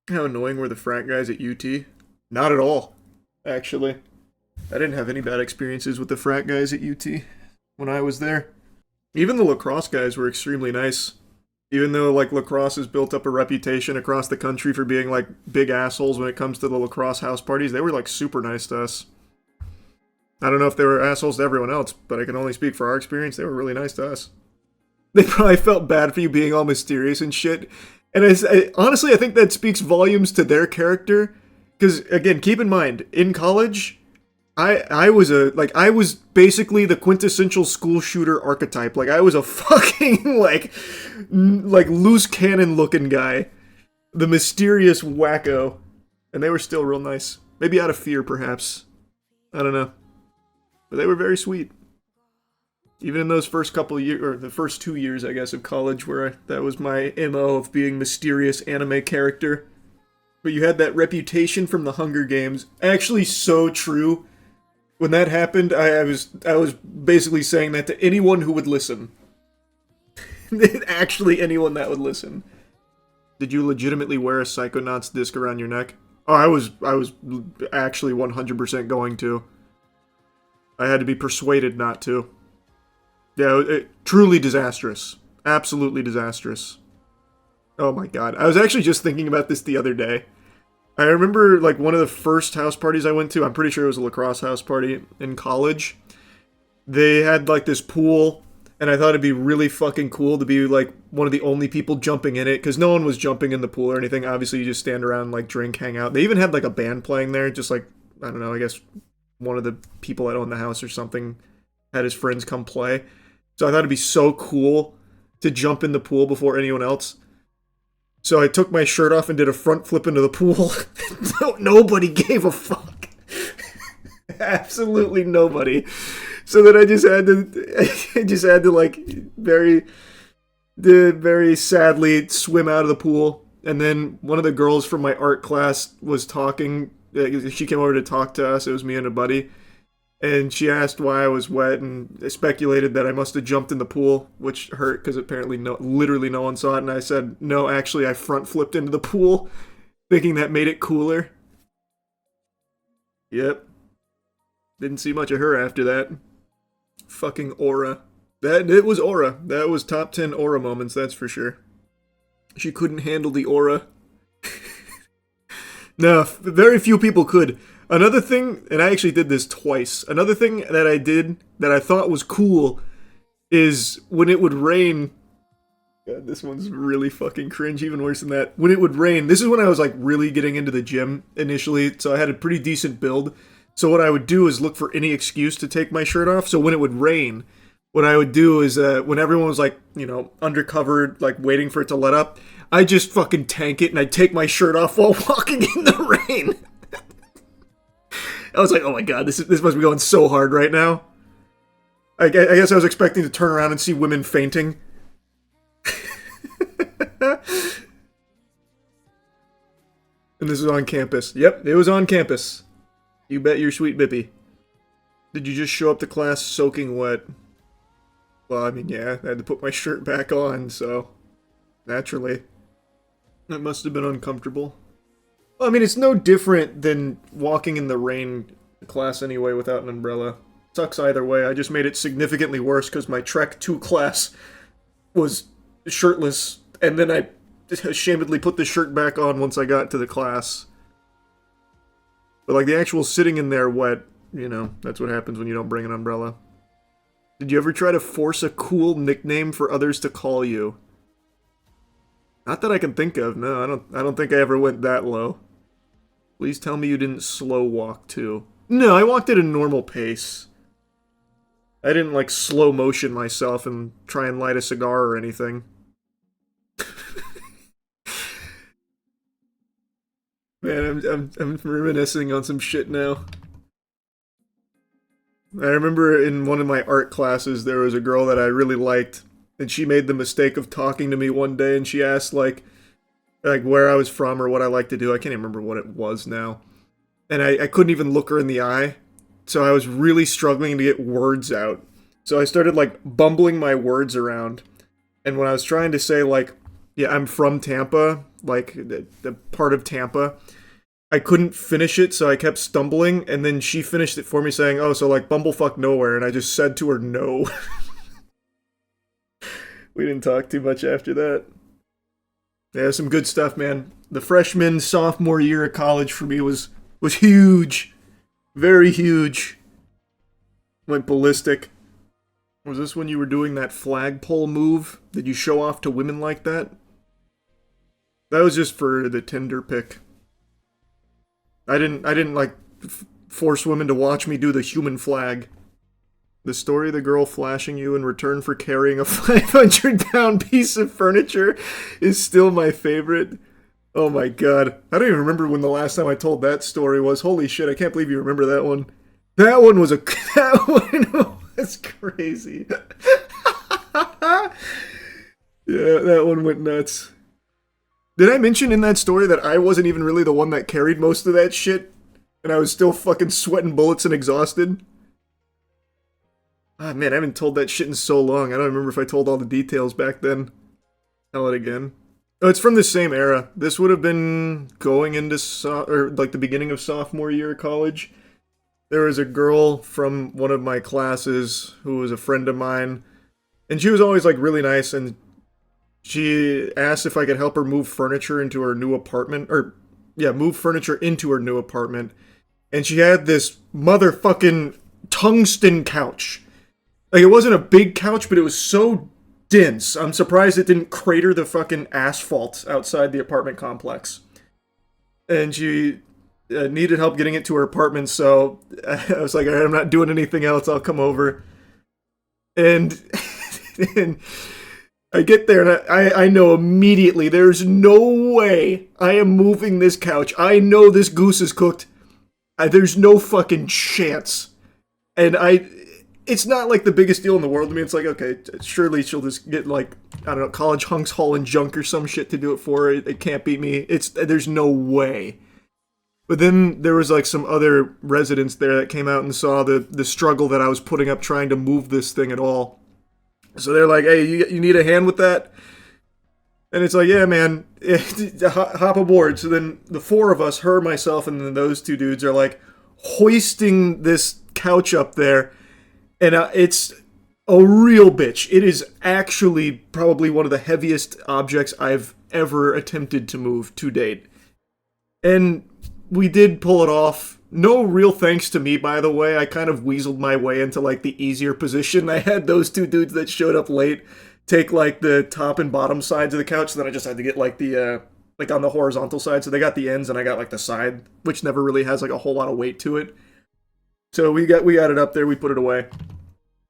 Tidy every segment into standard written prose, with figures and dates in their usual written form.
How annoying were the frat guys at UT? Not at all, actually. I didn't have any bad experiences with the frat guys at UT when I was there. Even the lacrosse guys were extremely nice. Even though, like, lacrosse has built up a reputation across the country for being, like, big assholes when it comes to the lacrosse house parties, they were, like, super nice to us. I don't know if they were assholes to everyone else, but I can only speak for our experience. They were really nice to us. They probably felt bad for you being all mysterious and shit. And honestly, I think that speaks volumes to their character. Because, again, keep in mind, in college, I was basically the quintessential school shooter archetype. Like, I was a fucking, like loose cannon looking guy. The mysterious wacko. And they were still real nice. Maybe out of fear, perhaps. I don't know. But they were very sweet. Even in those first couple of years, or the first 2 years, I guess, of college, where that was my MO of being mysterious anime character. But you had that reputation from the Hunger Games. Actually, so true. When that happened, I was basically saying that to anyone who would listen. Actually, anyone that would listen. Did you legitimately wear a Psychonauts disc around your neck? Oh, I was actually 100% going to. I had to be persuaded not to. Yeah, truly disastrous. Absolutely disastrous. Oh my god. I was actually just thinking about this the other day. I remember, like, one of the first house parties I went to, I'm pretty sure it was a lacrosse house party in college. They had, like, this pool, and I thought it'd be really fucking cool to be, like, one of the only people jumping in it, because no one was jumping in the pool or anything. Obviously, you just stand around, like, drink, hang out. They even had, like, a band playing there, just, like, I don't know, I guess one of the people that owned the house or something had his friends come play. So I thought it'd be so cool to jump in the pool before anyone else. So I took my shirt off and did a front flip into the pool. Nobody gave a fuck. Absolutely nobody. So then I just had to like very sadly swim out of the pool. And then one of the girls from my art class was talking. She came over to talk to us. It was me and a buddy. And she asked why I was wet and speculated that I must have jumped in the pool, which hurt because apparently literally no one saw it. And I said, no, actually I front flipped into the pool, thinking that made it cooler. Yep. Didn't see much of her after that. Fucking aura. It was aura. That was top 10 aura moments, that's for sure. She couldn't handle the aura. No, very few people could. Another thing, and I actually did this twice, another thing that I did that I thought was cool is when it would rain. God, this one's really fucking cringe, even worse than that. When it would rain, this is when I was like really getting into the gym initially, so I had a pretty decent build. So what I would do is look for any excuse to take my shirt off. So when it would rain, what I would do is when everyone was like, you know, undercover, like waiting for it to let up, I just fucking tank it and I'd take my shirt off while walking in the rain. I was like, oh my god, this must be going so hard right now. I guess I was expecting to turn around and see women fainting. And this was on campus. Yep, it was on campus. You bet your sweet bippy. Did you just show up to class soaking wet? Well, I mean, yeah, I had to put my shirt back on, so naturally. That must have been uncomfortable. Well, I mean, it's no different than walking in the rain to class anyway without an umbrella. Sucks either way. I just made it significantly worse because my Trek 2 class was shirtless, and then I ashamedly put the shirt back on once I got to the class. But like the actual sitting in there wet, you know, that's what happens when you don't bring an umbrella. Did you ever try to force a cool nickname for others to call you? Not that I can think of. No, I don't think I ever went that low. Please tell me you didn't slow walk too. No, I walked at a normal pace. I didn't like slow motion myself and try and light a cigar or anything. Man, I'm reminiscing on some shit now. I remember in one of my art classes there was a girl that I really liked, and she made the mistake of talking to me one day, and she asked like where I was from or what I like to do. I can't even remember what it was now. And I couldn't even look her in the eye, so I was really struggling to get words out. So I started like bumbling my words around, and when I was trying to say like, Yeah, I'm from Tampa, like the part of Tampa. I couldn't finish it, so I kept stumbling, and then she finished it for me saying, oh, so like bumblefuck nowhere, and I just said to her no. We didn't talk too much after that. Yeah, some good stuff, man. The freshman, sophomore year of college for me was huge. Very huge. Went ballistic. Was this when you were doing that flagpole move? Did you show off to women like that? That was just for the Tinder pic. I didn't like force women to watch me do the human flag. The story of the girl flashing you in return for carrying a 500-pound piece of furniture is still my favorite. Oh my god. I don't even remember when the last time I told that story was. Holy shit, I can't believe you remember that one. That one was crazy. Yeah, that one went nuts. Did I mention in that story that I wasn't even really the one that carried most of that shit? And I was still fucking sweating bullets and exhausted? Ah, man, I haven't told that shit in so long. I don't remember if I told all the details back then. Tell it again. Oh, it's from the same era. This would have been going into like the beginning of sophomore year of college. There was a girl from one of my classes who was a friend of mine, and she was always like really nice, and she asked if I could help her move furniture into her new apartment, move furniture into her new apartment. And she had this motherfucking tungsten couch. Like, it wasn't a big couch, but it was so dense. I'm surprised it didn't crater the fucking asphalt outside the apartment complex. And she needed help getting it to her apartment, so I was like, all right, I'm not doing anything else, I'll come over. And, and I get there, and I know immediately, there's no way I am moving this couch. I know this goose is cooked. There's no fucking chance. And it's not like the biggest deal in the world. I mean, it's like, okay, surely she'll just get like, I don't know, college hunks hauling junk or some shit to do it for her. It can't beat me. There's no way. But then there was like some other residents there that came out and saw the struggle that I was putting up trying to move this thing at all. So they're like, hey, you need a hand with that? And it's like, yeah, man, hop aboard. So then the four of us, her, myself, and then those two dudes are like hoisting this couch up there. And it's a real bitch. It is actually probably one of the heaviest objects I've ever attempted to move to date. And we did pull it off. No real thanks to me, by the way. I kind of weaseled my way into like the easier position. I had those two dudes that showed up late take like the top and bottom sides of the couch. So then I just had to get like the like on the horizontal side. So they got the ends and I got like the side, which never really has like a whole lot of weight to it. So we got it up there, we put it away.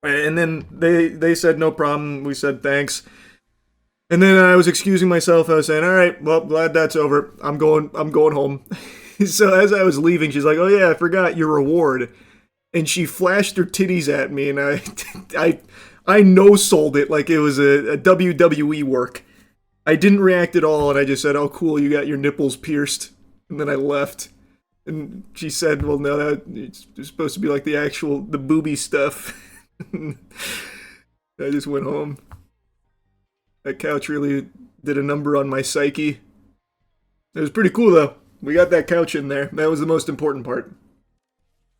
And then they said no problem, we said thanks. And then I was excusing myself, I was saying, alright, well, glad that's over. I'm going home. So as I was leaving, she's like, oh yeah, I forgot your reward. And she flashed her titties at me, and I no-sold it like it was a WWE work. I didn't react at all, and I just said, oh cool, you got your nipples pierced. And then I left. And she said, well, no, it's supposed to be like the booby stuff. I just went home. That couch really did a number on my psyche. It was pretty cool, though. We got that couch in there. That was the most important part.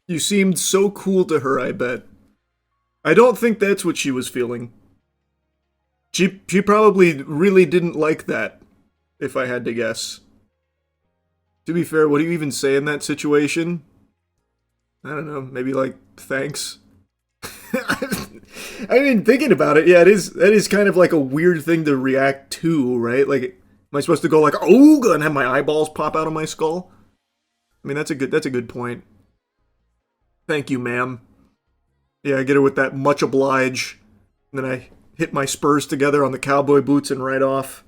You seemed so cool to her, I bet. I don't think that's what she was feeling. She probably really didn't like that, if I had to guess. To be fair, what do you even say in that situation? I don't know, maybe like, thanks? I mean, thinking about it, yeah, that is kind of like a weird thing to react to, right? Like, am I supposed to go like, oh, and have my eyeballs pop out of my skull? I mean, that's a good point. Thank you, ma'am. Yeah, I get her with that much oblige. And then I hit my spurs together on the cowboy boots and right off.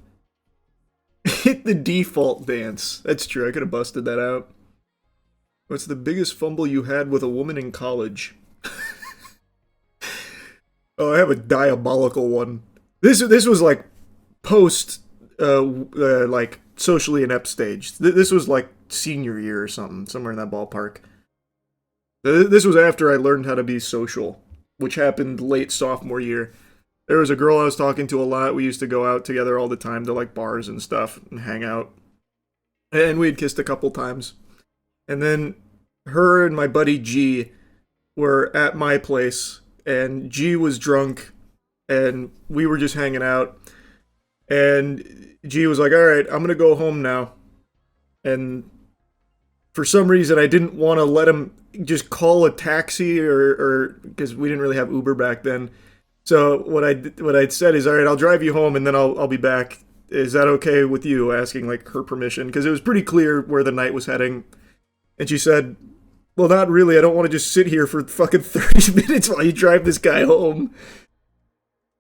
Hit the default dance. That's true, I could have busted that out. What's the biggest fumble you had with a woman in college? Oh, I have a diabolical one. This was like post, like socially inept stage. This was like senior year or something, somewhere in that ballpark. This was after I learned how to be social, which happened late sophomore year. There was a girl I was talking to a lot. We used to go out together all the time to like bars and stuff and hang out. And we'd kissed a couple times. And then her and my buddy G were at my place, and G was drunk, and we were just hanging out. And G was like, all right, I'm going to go home now. And for some reason, I didn't want to let him just call a taxi or because we didn't really have Uber back then. So what I'd said is, all right, I'll drive you home and then I'll be back. Is that okay with you? Asking like her permission, because it was pretty clear where the night was heading. And she said, well, not really. I don't want to just sit here for fucking 30 minutes while you drive this guy home.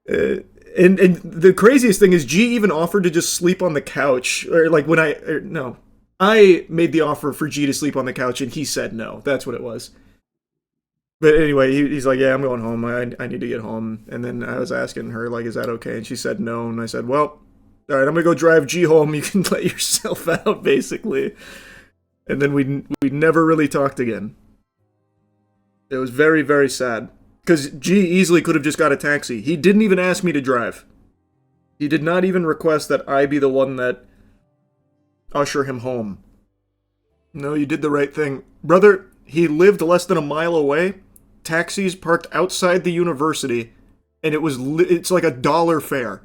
And the craziest thing is G even offered to just sleep on the couch. Or like when I made the offer for G to sleep on the couch and he said no. That's what it was. But anyway, he's like, yeah, I'm going home. I need to get home. And then I was asking her, like, is that okay? And she said no. And I said, well, all right, I'm going to go drive G home. You can let yourself out, basically. And then we never really talked again. It was very, very sad. Because G easily could have just got a taxi. He didn't even ask me to drive. He did not even request that I be the one that usher him home. No, you did the right thing. Brother, he lived less than a mile away. Taxis parked outside the university. And it's like $1 fare.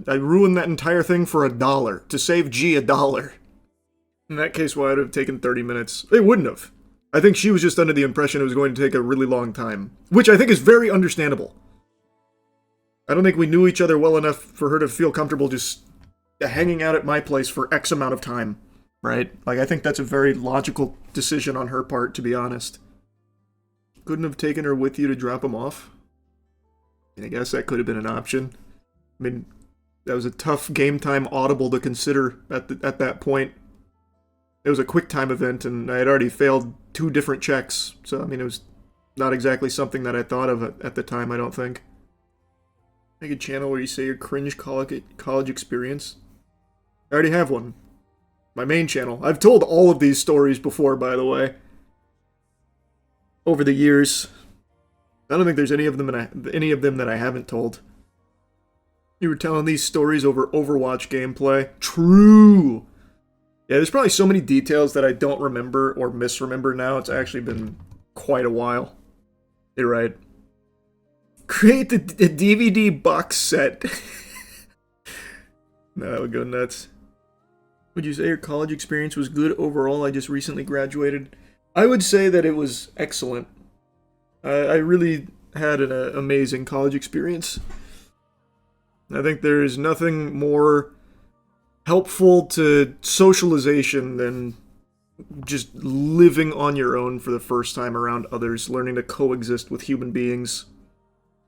I ruined that entire thing for $1 to save G $1. In that case, why would it have taken 30 minutes? It wouldn't have. I think she was just under the impression it was going to take a really long time. Which I think is very understandable. I don't think we knew each other well enough for her to feel comfortable just hanging out at my place for X amount of time. Right? Like, I think that's a very logical decision on her part, to be honest. Couldn't have taken her with you to drop him off? I guess that could have been an option. I mean, that was a tough game time audible to consider at that point. It was a quick time event, and I had already failed 2 different checks. So, I mean, it was not exactly something that I thought of at the time, I don't think. Make a channel where you say your cringe college experience. I already have one. My main channel. I've told all of these stories before, by the way. Over the years. I don't think there's any of them that I haven't told. You were telling these stories over Overwatch gameplay. True! Yeah, there's probably so many details that I don't remember or misremember now. It's actually been quite a while. You're right. Create the DVD box set. No, that would go nuts. Would you say your college experience was good overall? I just recently graduated. I would say that it was excellent. I really had an amazing college experience. I think there is nothing more helpful to socialization than just living on your own for the first time around others, learning to coexist with human beings.